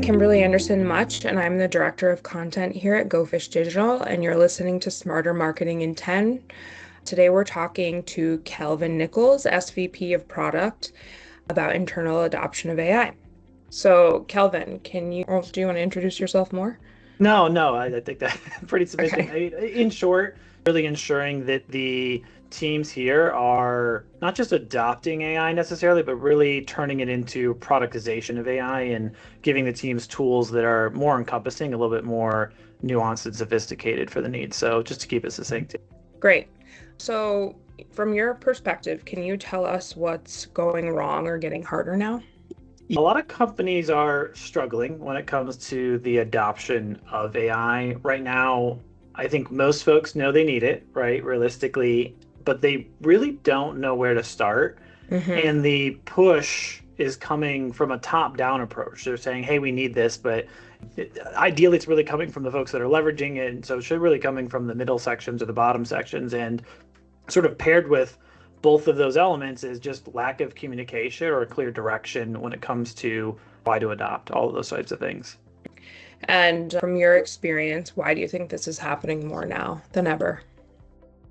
Kimberly Anderson Mut, and I'm the Director of Content here at GoFish Digital, and you're listening to Smarter Marketing in 10. Today we're talking to Calvin Nichols, SVP of Product, about internal adoption of AI. So, Calvin, do you want to introduce yourself more? No, I think that's pretty sufficient. Okay. In short, really ensuring that the teams here are not just adopting AI necessarily, but really turning it into productization of AI and giving the teams tools that are more encompassing, a little bit more nuanced and sophisticated for the needs. So just to keep it succinct. Great. So, from your perspective, can you tell us what's going wrong or getting harder now? A lot of companies are struggling when it comes to the adoption of AI. Right now, I think most folks know they need it, right? Realistically, but they really don't know where to start. Mm-hmm. And the push is coming from a top-down approach. They're saying, hey, we need this, but ideally it's really coming from the folks that are leveraging it. And so it should really coming from the middle sections or the bottom sections. And sort of paired with both of those elements is just lack of communication or a clear direction when it comes to why to adopt all of those types of things. And from your experience, why do you think this is happening more now than ever?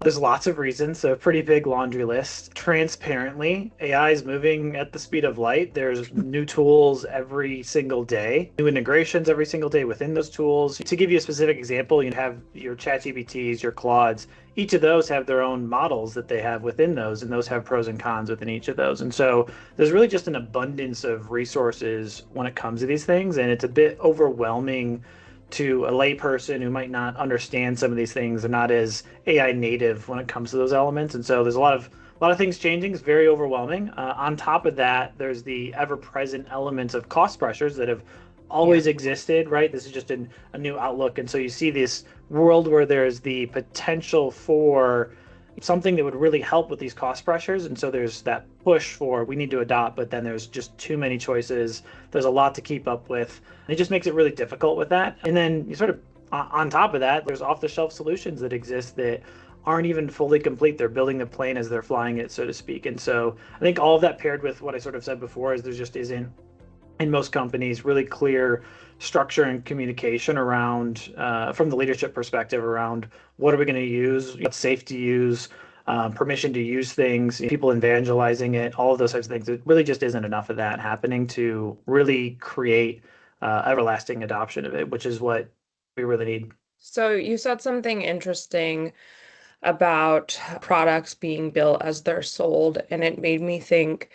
There's lots of reasons, so a pretty big laundry list. Transparently, AI is moving at the speed of light. There's new tools every single day, new integrations every single day within those tools. To give you a specific example, you have your ChatGPTs, your Claudes. Each of those have their own models that they have within those, and those have pros and cons within each of those. And so there's really just an abundance of resources when it comes to these things, and it's a bit overwhelming to a layperson who might not understand some of these things. They're not as AI native when it comes to those elements, and so there's a lot of things changing. It's very overwhelming. On top of that, there's the ever-present elements of cost pressures that have Yeah. always existed, right? This is just a new outlook, and so you see this world where there's the potential for something that would really help with these cost pressures. And so there's that push for we need to adopt, but then there's just too many choices. There's a lot to keep up with. And it just makes it really difficult with that. And then you sort of on top of that, there's off-the-shelf solutions that exist that aren't even fully complete. They're building the plane as they're flying it, so to speak. And so I think all of that paired with what I sort of said before is there just isn't in most companies really clear structure and communication around from the leadership perspective around what are we going to use, what's safe to use, permission to use things, people evangelizing it, all of those types of things. It really just isn't enough of that happening to really create everlasting adoption of it, which is what we really need. So you said something interesting about products being built as they're sold, and it made me think,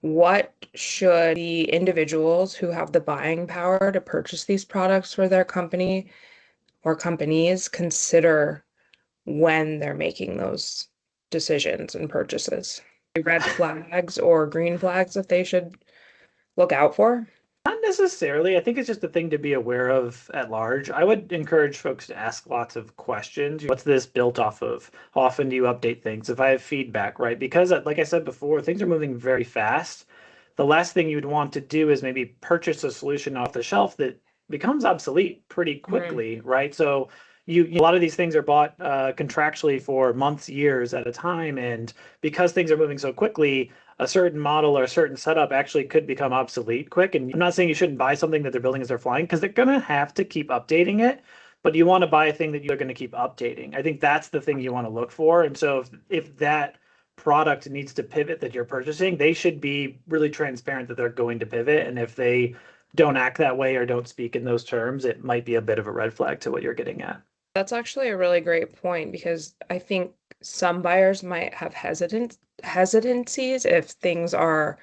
what should the individuals who have the buying power to purchase these products for their company or companies consider when they're making those decisions and purchases? Red flags or green flags that they should look out for? Not necessarily. I think it's just a thing to be aware of at large. I would encourage folks to ask lots of questions. What's this built off of? How often do you update things? If I have feedback, right? Because, like I said before, things are moving very fast. The last thing you'd want to do is maybe purchase a solution off the shelf that becomes obsolete pretty Mhm. quickly, right? So a lot of these things are bought contractually for months, years at a time, and because things are moving so quickly, a certain model or a certain setup actually could become obsolete quick. And I'm not saying you shouldn't buy something that they're building as they're flying, because they're going to have to keep updating it, but you want to buy a thing that you're going to keep updating. I think that's the thing you want to look for. And so if that product needs to pivot that you're purchasing, they should be really transparent that they're going to pivot. And if they don't act that way or don't speak in those terms, it might be a bit of a red flag to what you're getting at. That's actually a really great point, because I think some buyers might have hesitancies if things are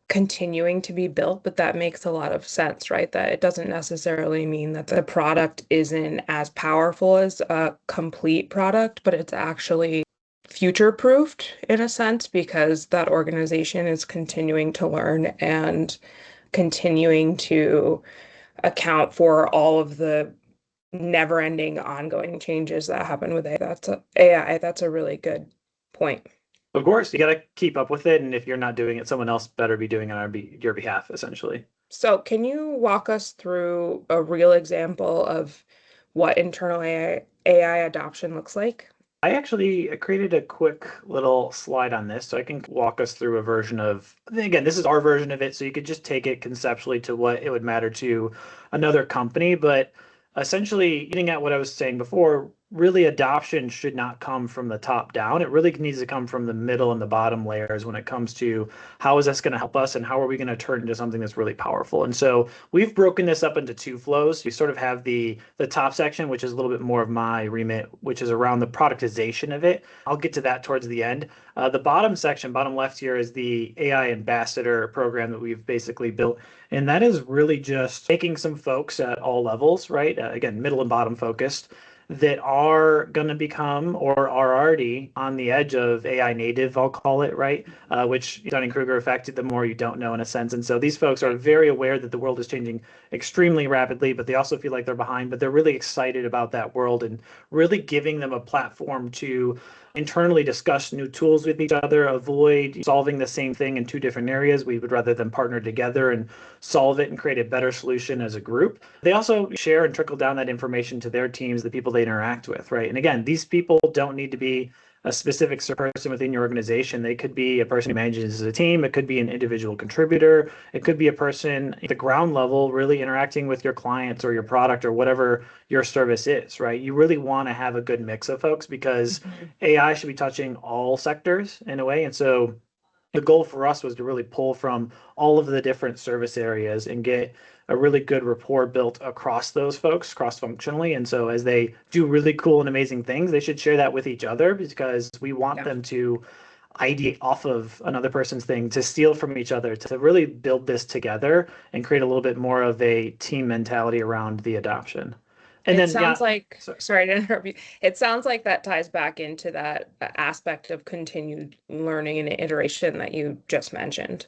continuing to be built, but that makes a lot of sense, right? That it doesn't necessarily mean that the product isn't as powerful as a complete product, but it's actually future-proofed in a sense, because that organization is continuing to learn and continuing to account for all of the never-ending ongoing changes that happen with AI. That's a really good point. Of course, you got to keep up with it. And if you're not doing it, someone else better be doing it on your behalf, essentially. So can you walk us through a real example of what internal AI adoption looks like? I actually created a quick little slide on this so I can walk us through a version of, again, this is our version of it. So you could just take it conceptually to what it would matter to another company. But essentially, getting at what I was saying before, really adoption should not come from the top down. It really needs to come from the middle and the bottom layers when it comes to how is this going to help us and how are we going to turn into something that's really powerful. And so we've broken this up into two flows. You sort of have the top section, which is a little bit more of my remit, which is around the productization of it. I'll get to that towards the end. The bottom section, bottom left here, is the AI ambassador program that we've basically built. And that is really just taking some folks at all levels, right? Again, middle and bottom focused, that are going to become or are already on the edge of AI native, I'll call it, right? Which Dunning-Kruger effect, the more you don't know in a sense. And so these folks are very aware that the world is changing extremely rapidly, but they also feel like they're behind, but they're really excited about that world and really giving them a platform to internally discuss new tools with each other, avoid solving the same thing in two different areas. We would rather them partner together and solve it and create a better solution as a group. They also share and trickle down that information to their teams, the people they interact with, right? And again, these people don't need to be a specific person within your organization. They could be a person who manages a team. It could be an individual contributor. It could be a person at the ground level really interacting with your clients or your product or whatever your service is, right? You really want to have a good mix of folks because AI should be touching all sectors in a way. And so the goal for us was to really pull from all of the different service areas and get a really good rapport built across those folks cross-functionally. And so as they do really cool and amazing things, they should share that with each other because we want them to ideate off of another person's thing, to steal from each other, to really build this together and create a little bit more of a team mentality around the adoption. And It then, sounds like, sorry. sorry to interrupt you. It sounds like that ties back into that aspect of continued learning and iteration that you just mentioned.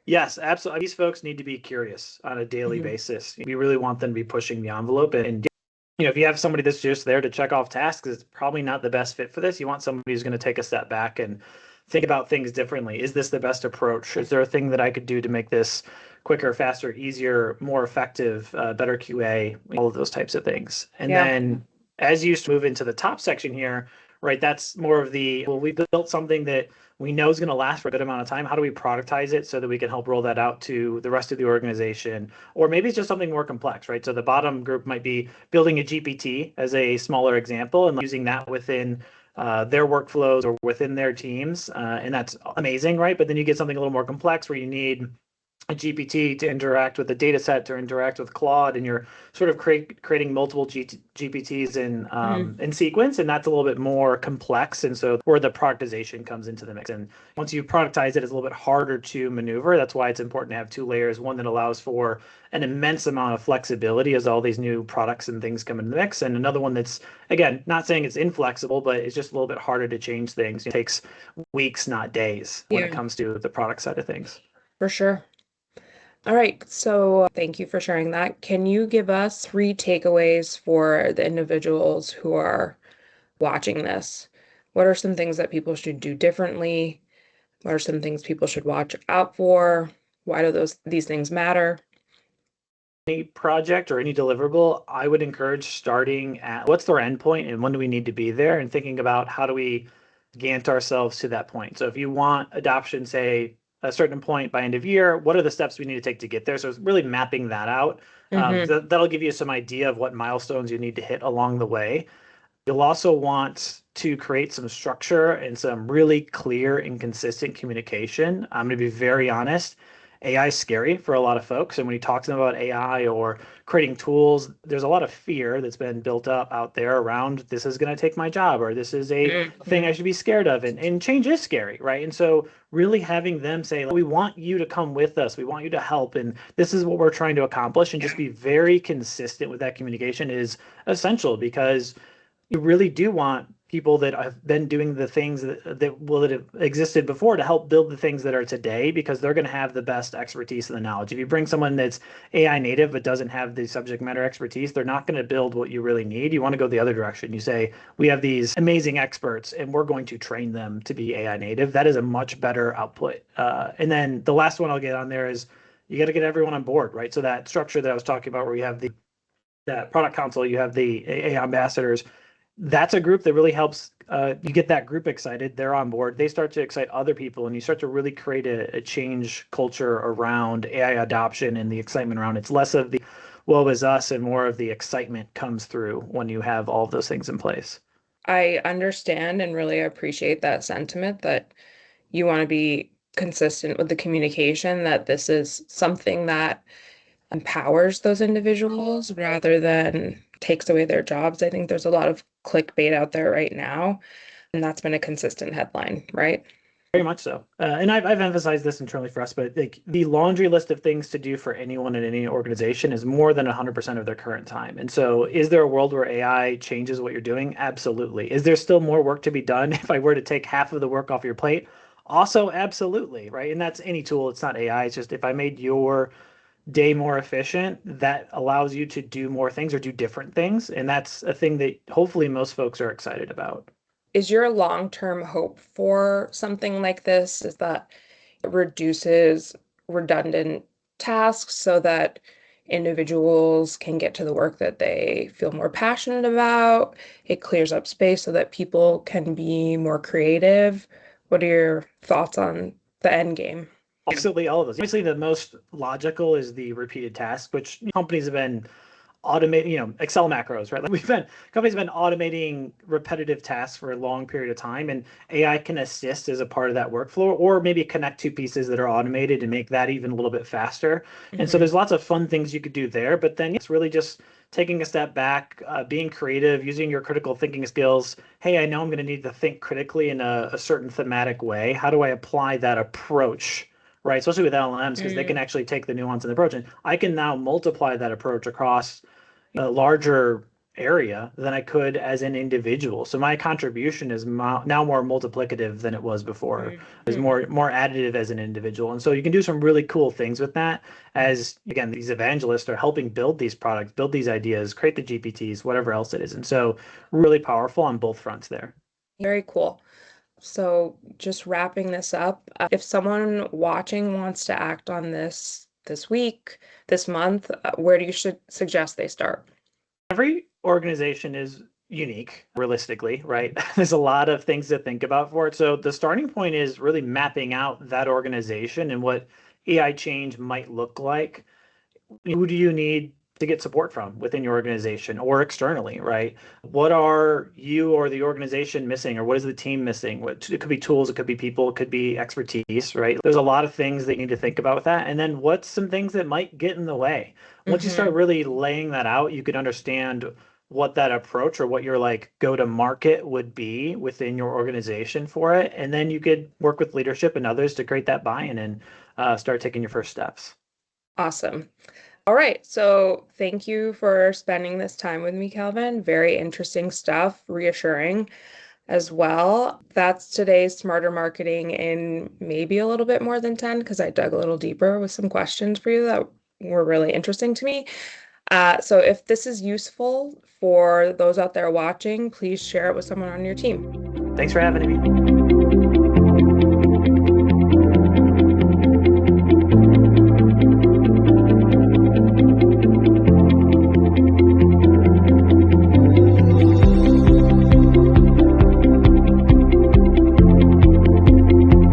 Yes, absolutely. These folks need to be curious on a daily basis. We really want them to be pushing the envelope. And if you have somebody that's just there to check off tasks, it's probably not the best fit for this. You want somebody who's going to take a step back and think about things differently. Is this the best approach? Is there a thing that I could do to make this quicker, faster, easier, more effective, better QA, all of those types of things. And then as you move into the top section here, right, that's more of the, well, we built something that we know is going to last for a good amount of time. How do we productize it so that we can help roll that out to the rest of the organization? Or maybe it's just something more complex, right? So the bottom group might be building a GPT as a smaller example and using that within their workflows or within their teams. And that's amazing, right? But then you get something a little more complex where you need a GPT to interact with a data set, to interact with Claude, and you're sort of creating multiple GPTs in sequence, and that's a little bit more complex. And so where the productization comes into the mix. And once you productize it, it's a little bit harder to maneuver. That's why it's important to have two layers, one that allows for an immense amount of flexibility as all these new products and things come in the mix, and another one that's, again, not saying it's inflexible, but it's just a little bit harder to change things. It takes weeks, not days, when it comes to the product side of things. For sure. All right, so thank you for sharing that. Can you give us 3 takeaways for the individuals who are watching this? What are some things that people should do differently? What are some things people should watch out for? Why do these things matter? Any project or any deliverable, I would encourage starting at what's their endpoint and when do we need to be there, and thinking about how do we Gantt ourselves to that point. So if you want adoption, say a certain point by end of year, what are the steps we need to take to get there? So it's really mapping that out. That'll give you some idea of what milestones you need to hit along the way. You'll also want to create some structure and some really clear and consistent communication. I'm going to be very honest. AI is scary for a lot of folks. And when you talk to them about AI or creating tools, there's a lot of fear that's been built up out there around this is going to take my job, or this is a thing I should be scared of. And change is scary, right? And so really having them say, we want you to come with us. We want you to help. And this is what we're trying to accomplish. And just be very consistent with that communication is essential, because you really do want people that have been doing the things that have existed before to help build the things that are today, because they're going to have the best expertise and the knowledge. If you bring someone that's AI native but doesn't have the subject matter expertise, they're not going to build what you really need. You want to go the other direction. You say, we have these amazing experts and we're going to train them to be AI native. That is a much better output. And then the last one I'll get on there is you got to get everyone on board, right? So that structure that I was talking about, where you have that product council, you have the AI ambassadors, that's a group that really helps. You get that group excited, they're on board, they start to excite other people, and you start to really create a change culture around AI adoption and the excitement around it. It's less of the woe is us and more of the excitement comes through when you have all of those things in place. I understand and really appreciate that sentiment that you want to be consistent with the communication, that this is something that empowers those individuals rather than takes away their jobs. I think there's a lot of clickbait out there right now, and that's been a consistent headline, right? Very much so. And I've emphasized this internally for us, but like the laundry list of things to do for anyone in any organization is more than 100% of their current time. And so is there a world where AI changes what you're doing? Absolutely. Is there still more work to be done if I were to take half of the work off your plate? Also, absolutely, right? And that's any tool. It's not AI. It's just if I made your day more efficient, that allows you to do more things or do different things. And that's a thing that hopefully most folks are excited about. Is your long-term hope for something like this is that it reduces redundant tasks so that individuals can get to the work that they feel more passionate about? It clears up space so that people can be more creative. What are your thoughts on the end game? Absolutely, all of those. Obviously, the most logical is the repeated task, which companies have been automating, Excel macros, right? Like companies have been automating repetitive tasks for a long period of time, and AI can assist as a part of that workflow, or maybe connect two pieces that are automated and make that even a little bit faster. And so there's lots of fun things you could do there, but then it's really just taking a step back, being creative, using your critical thinking skills. Hey, I know I'm going to need to think critically in a certain thematic way. How do I apply that approach? Right, especially with LLMs, because they can actually take the nuance and the approach, and I can now multiply that approach across a larger area than I could as an individual. So my contribution is now more multiplicative than it was before. Is more additive as an individual. And so you can do some really cool things with that, as again, these evangelists are helping build these products, build these ideas, create the GPTs, whatever else it is. And so really powerful on both fronts there. Very cool. So just wrapping this up, if someone watching wants to act on this week, this month, where do you should suggest they start? Every organization is unique, realistically, right? There's a lot of things to think about for it. So the starting point is really mapping out that organization and what AI change might look like. Who do you need to get support from within your organization or externally, right? What are you or the organization missing, or what is the team missing? It could be tools, it could be people, it could be expertise, right? There's a lot of things that you need to think about with that. And then what's some things that might get in the way? Once you start really laying that out, you could understand what that approach or what your like go to market would be within your organization for it. And then you could work with leadership and others to create that buy-in and start taking your first steps. Awesome. All right. So thank you for spending this time with me, Calvin. Very interesting stuff, reassuring as well. That's today's Smarter Marketing in maybe a little bit more than 10, because I dug a little deeper with some questions for you that were really interesting to me. So if this is useful for those out there watching, please share it with someone on your team. Thanks for having me.